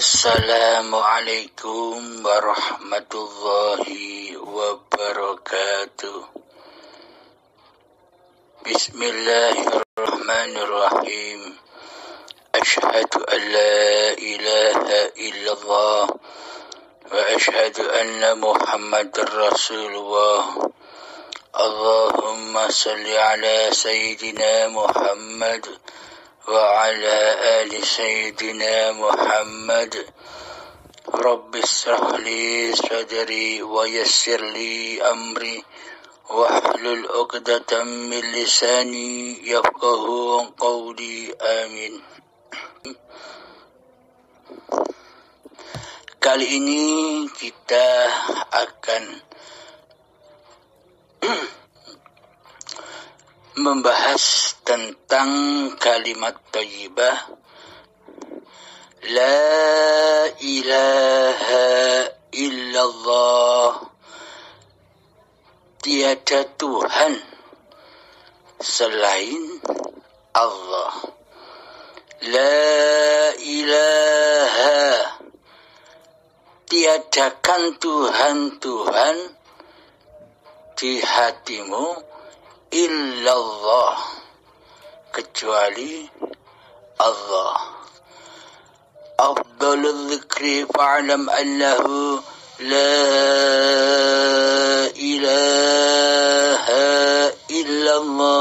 Assalamualaikum warahmatullahi wabarakatuh. Bismillahirrahmanirrahim. Ashhadu an la ilaha illallah wa ashhadu anna Muhammadar Rasulullah. Allahumma salli ala Sayyidina Muhammad wa ala ali Sayyidina Muhammad. Rabbi israh li sadri wa yassir li amri wahlul 'uqdatam min lisani yafqahu qawli. Amin. Kali ini kita akan membahas tentang kalimat thayyibah La ilaha illallah. Tiada Tuhan selain Allah. La ilaha. Tiadakan Tuhan di hatimu illallah, kecuali Allah. Afdalul dzikri fa'lam annahu la ilaha illallah.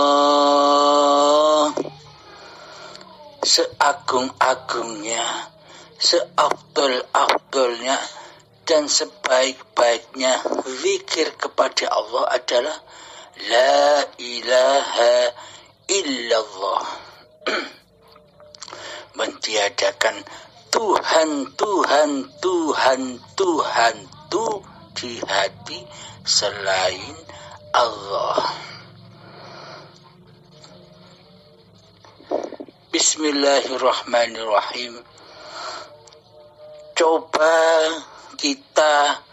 Seagung-agungnya, seafdal-afdalnya dan sebaik-baiknya zikir kepada Allah adalah La ilaha illallah. Mentiadakan Tuhan di hati selain Allah. Bismillahirrahmanirrahim. Coba kita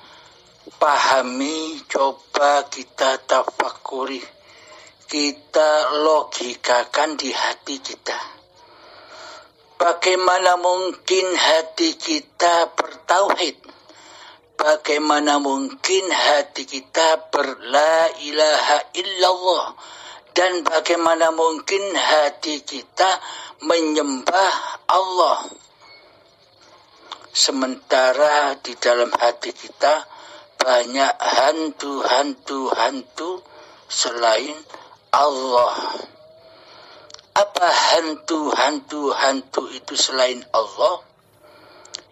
pahami, coba kita tafakuri, kita logikakan di hati kita. Bagaimana mungkin hati kita bertauhid? Bagaimana mungkin hati kita berla ilaha illallah? Dan bagaimana mungkin hati kita menyembah Allah? Sementara di dalam hati kita banyak hantu selain Allah. Apa hantu itu selain Allah?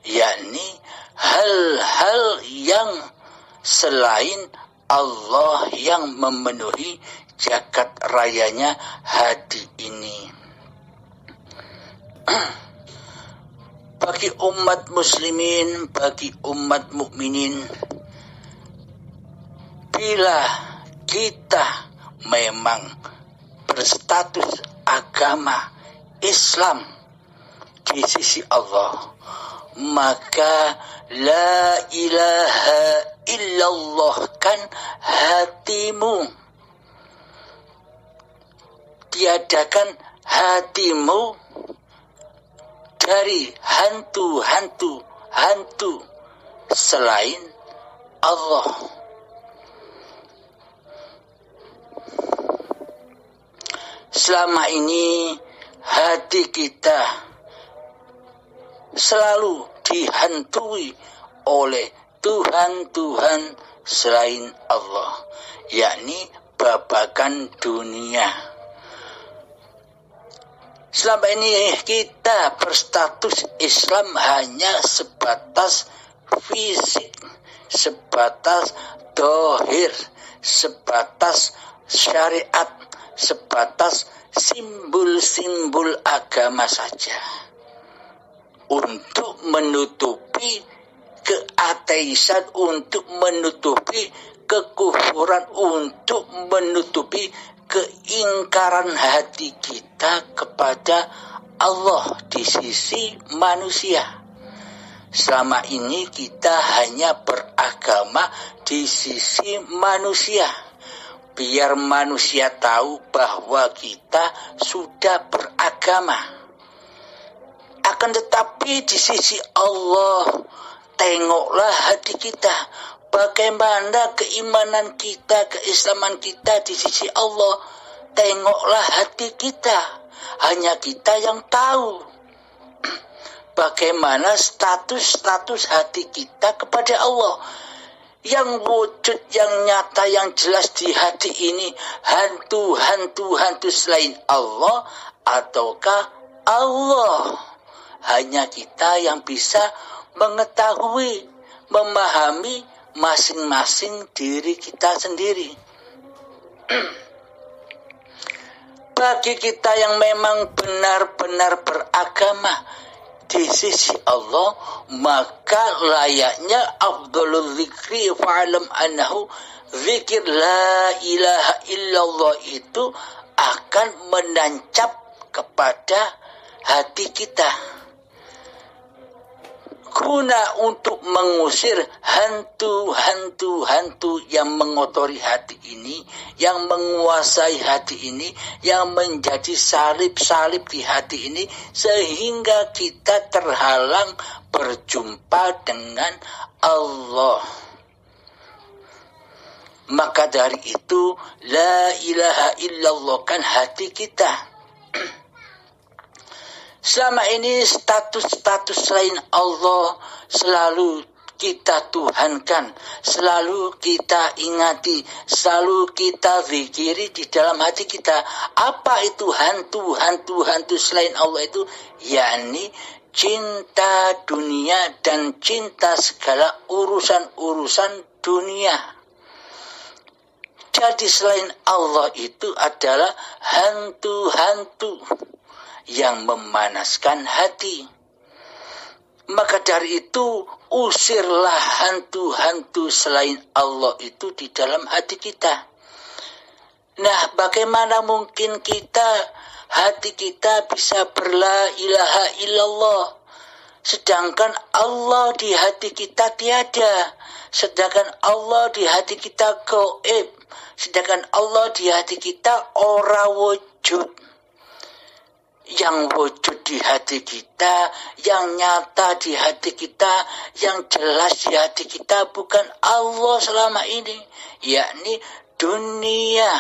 Yakni hal-hal yang selain Allah yang memenuhi jagat rayanya hati ini. Bagi umat muslimin, bagi umat mukminin, bila kita memang berstatus agama Islam di sisi Allah, maka la ilaha illallah kan hatimu. Tiadakan hatimu dari hantu selain Allah. Selama ini hati kita selalu dihantui oleh Tuhan selain Allah, yakni babakan dunia. Selama ini kita berstatus Islam hanya sebatas fisik, sebatas dohir, sebatas syariat, sebatas simbol-simbol agama saja, untuk menutupi keateisan, untuk menutupi kekufuran, untuk menutupi keingkaran hati kita kepada Allah di sisi manusia. Selama ini kita hanya beragama di sisi manusia, biar manusia tahu bahwa kita sudah beragama. Akan tetapi di sisi Allah, tengoklah hati kita. Bagaimana keimanan kita, keislaman kita di sisi Allah. Tengoklah hati kita. Hanya kita yang tahu bagaimana status hati kita kepada Allah. Yang wujud, yang nyata, yang jelas di hati ini hantu selain Allah ataukah Allah? Hanya kita yang bisa mengetahui, memahami masing-masing diri kita sendiri. Bagi kita yang memang benar-benar beragama di sisi Allah, maka layaknya afdhalul zikri fa'alam annahu zikir la ilaha illallah itu akan menancap kepada hati kita, guna untuk mengusir hantu yang mengotori hati ini, yang menguasai hati ini, yang menjadi salib-salib di hati ini, sehingga kita terhalang berjumpa dengan Allah. Maka dari itu, la ilaha illallah kan hati kita. Selama ini status selain Allah selalu kita tuhankan, selalu kita ingati, selalu kita zikiri di dalam hati kita. Apa itu hantu selain Allah itu? Yakni cinta dunia dan cinta segala urusan dunia. Jadi selain Allah itu adalah hantu yang memanaskan hati. Maka dari itu usirlah hantu selain Allah itu di dalam hati kita. Nah, bagaimana mungkin hati kita bisa berla ilaha illallah, sedangkan Allah di hati kita tiada, sedangkan Allah di hati kita gaib, sedangkan Allah di hati kita ora wujud. Yang wujud di hati kita, yang nyata di hati kita, yang jelas di hati kita bukan Allah selama ini, yakni dunia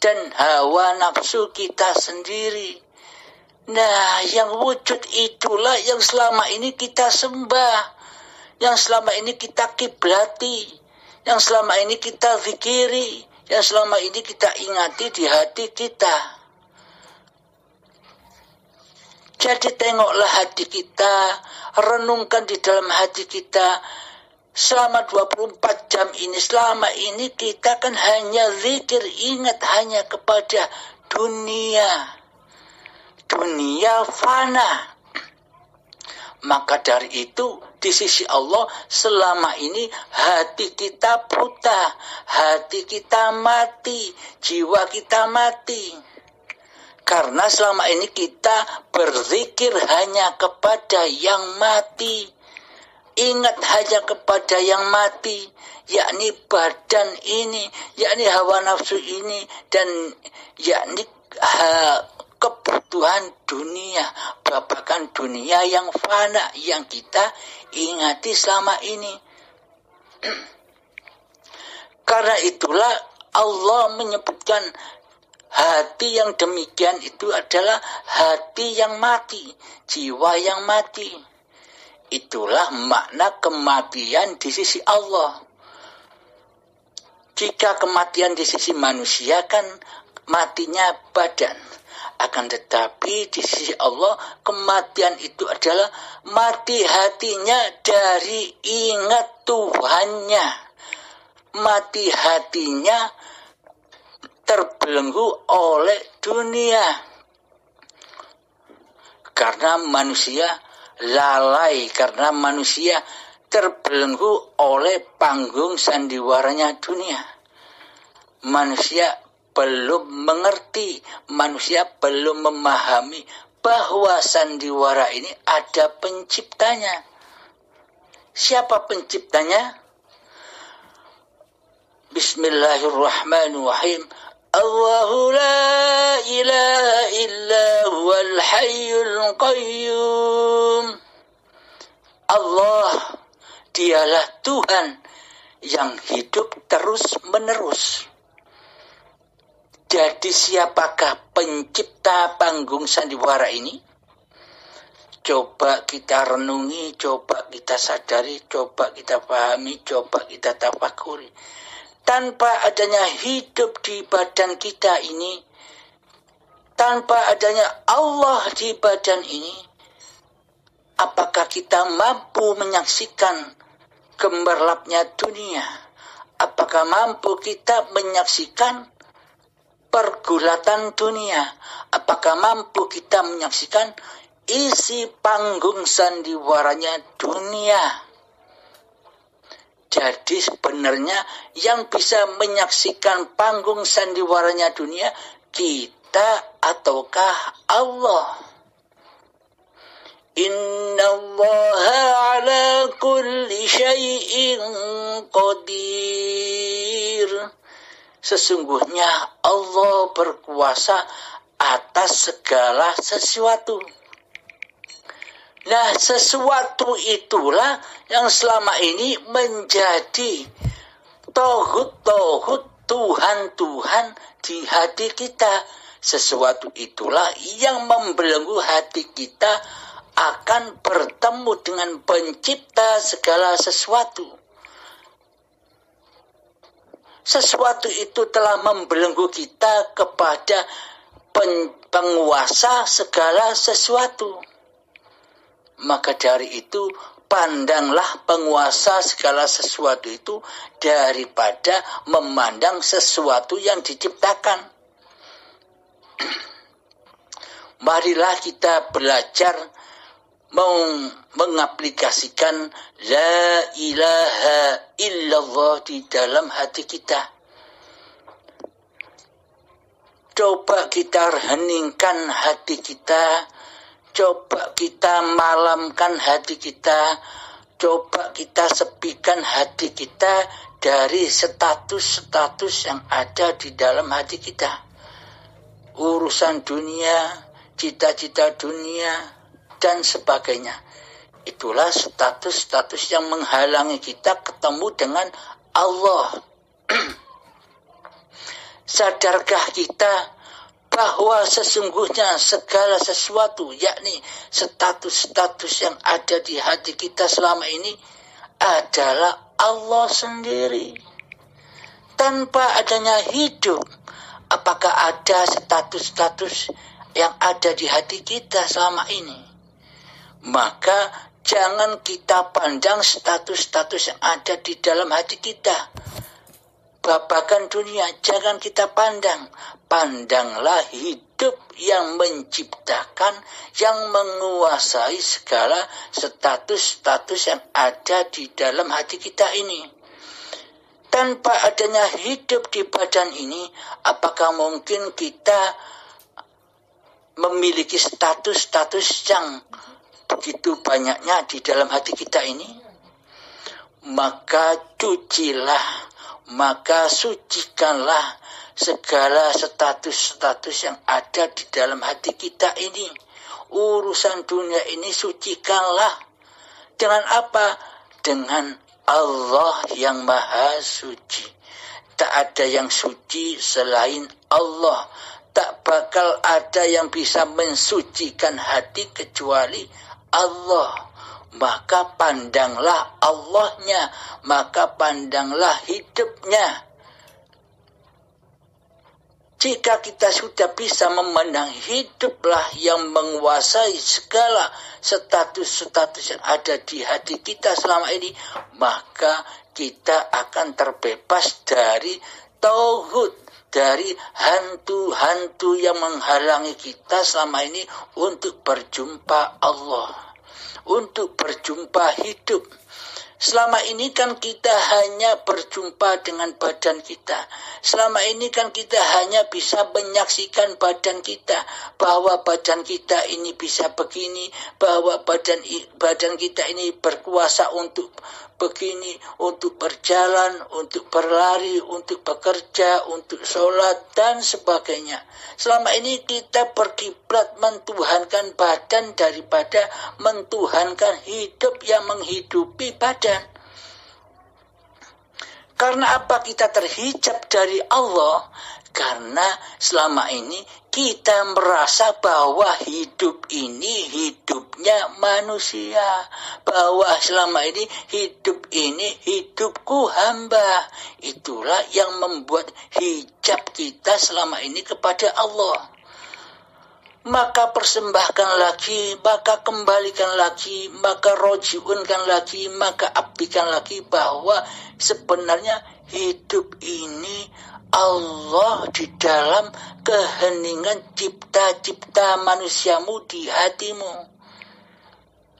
dan hawa nafsu kita sendiri. Nah, yang wujud itulah yang selama ini kita sembah, yang selama ini kita kiblati, yang selama ini kita zikiri, yang selama ini kita ingati di hati kita. Jadi tengoklah hati kita, renungkan di dalam hati kita. Selama 24 jam ini, selama ini kita kan hanya zikir, ingat hanya kepada dunia. Dunia fana. Maka dari itu di sisi Allah selama ini hati kita buta, hati kita mati, jiwa kita mati. Karena selama ini kita berzikir hanya kepada yang mati. Ingat hanya kepada yang mati, yakni badan ini, yakni hawa nafsu ini, dan yakni kebutuhan dunia, babakan dunia yang fana yang kita ingati selama ini. Karena itulah Allah menyebutkan hati yang demikian itu adalah hati yang mati, jiwa yang mati. Itulah makna kematian di sisi Allah. Jika kematian di sisi manusia kan matinya badan. Akan tetapi di sisi Allah kematian itu adalah mati hatinya dari ingat Tuhannya. Mati hatinya terbelenggu oleh dunia. Karena manusia lalai, karena manusia terbelenggu oleh panggung sandiwaranya dunia. Manusia belum mengerti, manusia belum memahami bahwa sandiwara ini ada penciptanya. Siapa penciptanya? Bismillahirrahmanirrahim. Allahu la ilaha illa huwal hayyul qayyum. Allah, dialah Tuhan yang hidup terus-menerus. Jadi siapakah pencipta panggung sandiwara ini? Coba kita renungi, coba kita sadari, coba kita pahami, coba kita tafakuri. Tanpa adanya hidup di badan kita ini, tanpa adanya Allah di badan ini, apakah kita mampu menyaksikan gemerlapnya dunia? Apakah mampu kita menyaksikan pergulatan dunia? Apakah mampu kita menyaksikan isi panggung sandiwaranya dunia? Jadi sebenarnya yang bisa menyaksikan panggung sandiwaranya dunia kita ataukah Allah? Innallaha ala kulli syai'in qadir. Sesungguhnya Allah berkuasa atas segala sesuatu. Nah, sesuatu itulah yang selama ini menjadi tauhid, Tuhan di hati kita. Sesuatu itulah yang membelenggu hati kita akan bertemu dengan pencipta segala sesuatu. Sesuatu itu telah membelenggu kita kepada penguasa segala sesuatu. Maka dari itu, pandanglah penguasa segala sesuatu itu daripada memandang sesuatu yang diciptakan. Marilah kita belajar mengaplikasikan la ilaha illallah di dalam hati kita. Coba kita heningkan hati kita. Coba kita malamkan hati kita, coba kita sepikan hati kita dari status-status yang ada di dalam hati kita. Urusan dunia, cita-cita dunia, dan sebagainya. Itulah status-status yang menghalangi kita ketemu dengan Allah. Sadarkah kita bahwa sesungguhnya segala sesuatu, yakni status-status yang ada di hati kita selama ini adalah Allah sendiri. Tanpa adanya hidup, apakah ada status-status yang ada di hati kita selama ini? Maka jangan kita pandang status-status yang ada di dalam hati kita. Babakan dunia, jangan kita pandang. Pandanglah hidup yang menciptakan, yang menguasai segala status-status yang ada di dalam hati kita ini. Tanpa adanya hidup di badan ini, apakah mungkin kita memiliki status-status yang begitu banyaknya di dalam hati kita ini? Maka cucilah, maka sucikanlah segala status-status yang ada di dalam hati kita ini. Urusan dunia ini sucikanlah. Dengan apa? Dengan Allah yang maha suci. Tak ada yang suci selain Allah. Tak bakal ada yang bisa mensucikan hati kecuali Allah. Maka pandanglah Allahnya, maka pandanglah hidupnya. Jika kita sudah bisa memandang hiduplah yang menguasai segala status-status yang ada di hati kita selama ini, maka kita akan terbebas dari tauhid, dari hantu-hantu yang menghalangi kita selama ini untuk berjumpa Allah, untuk berjumpa hidup. Selama ini kan kita hanya berjumpa dengan badan kita. Selama ini kan kita hanya bisa menyaksikan badan kita. Bahwa badan kita ini bisa begini. Bahwa badan kita ini berkuasa untuk begini. Untuk berjalan, untuk berlari, untuk bekerja, untuk sholat, dan sebagainya. Selama ini kita berkiblat mentuhankan badan daripada mentuhankan hidup yang menghidupi badan. Karena apa kita terhijab dari Allah? Karena selama ini kita merasa bahwa hidup ini hidupnya manusia. Bahwa selama ini hidup ini hidupku hamba. Itulah yang membuat hijab kita selama ini kepada Allah. Maka persembahkan lagi, maka kembalikan lagi, maka rojiunkan lagi, maka abdikan lagi bahwa sebenarnya hidup ini Allah di dalam keheningan cipta-cipta manusiamu di hatimu.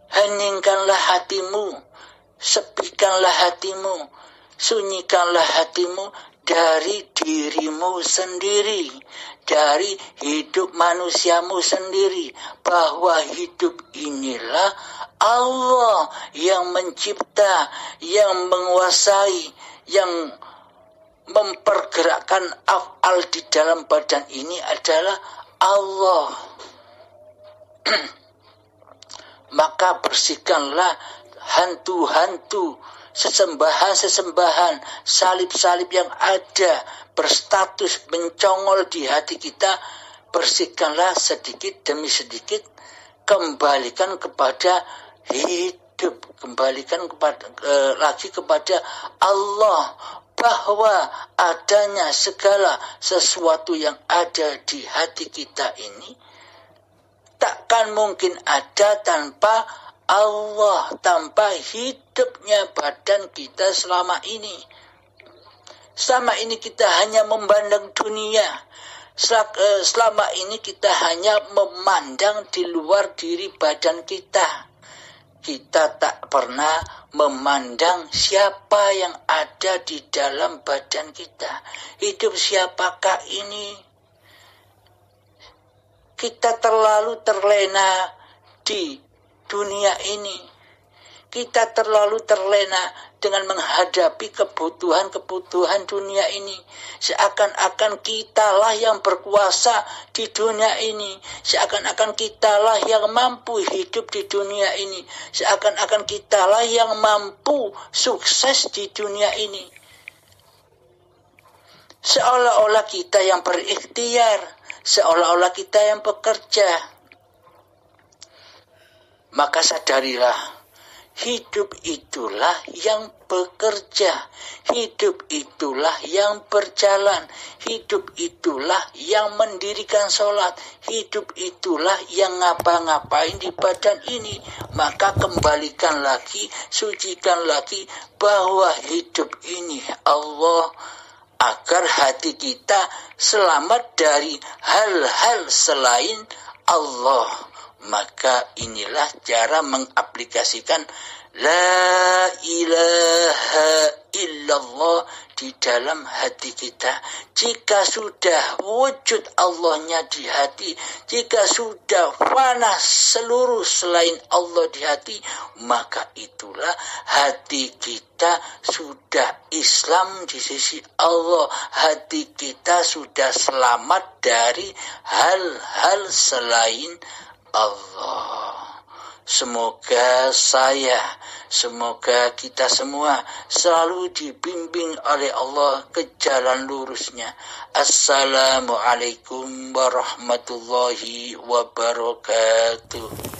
Heningkanlah hatimu, sepikanlah hatimu, sunyikanlah hatimu dari dirimu sendiri, dari hidup manusiamu sendiri, bahwa hidup inilah Allah yang mencipta, yang menguasai, yang mempergerakkan af'al di dalam badan ini adalah Allah. Maka bersihkanlah hantu-hantu, sesembahan-sesembahan, salib-salib yang ada berstatus mencongol di hati kita. Bersihkanlah sedikit demi sedikit, kembalikan kepada hidup, kembalikan lagi kepada Allah, bahwa adanya segala sesuatu yang ada di hati kita ini takkan mungkin ada tanpa Allah, tanpa hidupnya badan kita selama ini. Selama ini kita hanya memandang dunia. Selama ini kita hanya memandang di luar diri badan kita. Kita tak pernah memandang siapa yang ada di dalam badan kita. Hidup siapakah ini? Kita terlalu terlena di dunia ini. Kita terlalu terlena dengan menghadapi kebutuhan-kebutuhan dunia ini. Seakan-akan kitalah yang berkuasa di dunia ini. Seakan-akan kitalah yang mampu hidup di dunia ini. Seakan-akan kitalah yang mampu sukses di dunia ini. Seolah-olah kita yang berikhtiar. Seolah-olah kita yang bekerja. Maka sadarilah, hidup itulah yang bekerja, hidup itulah yang berjalan, hidup itulah yang mendirikan sholat, hidup itulah yang ngapa-ngapain di badan ini. Maka kembalikan lagi, sucikan lagi bahwa hidup ini Allah, agar hati kita selamat dari hal-hal selain Allah. Maka inilah cara mengaplikasikan La ilaha illallah di dalam hati kita. Jika sudah wujud Allahnya di hati, jika sudah fana seluruh selain Allah di hati, maka itulah hati kita sudah Islam di sisi Allah. Hati kita sudah selamat dari hal-hal selain Allah. Semoga semoga kita semua selalu dibimbing oleh Allah ke jalan lurusnya. Assalamualaikum warahmatullahi wabarakatuh.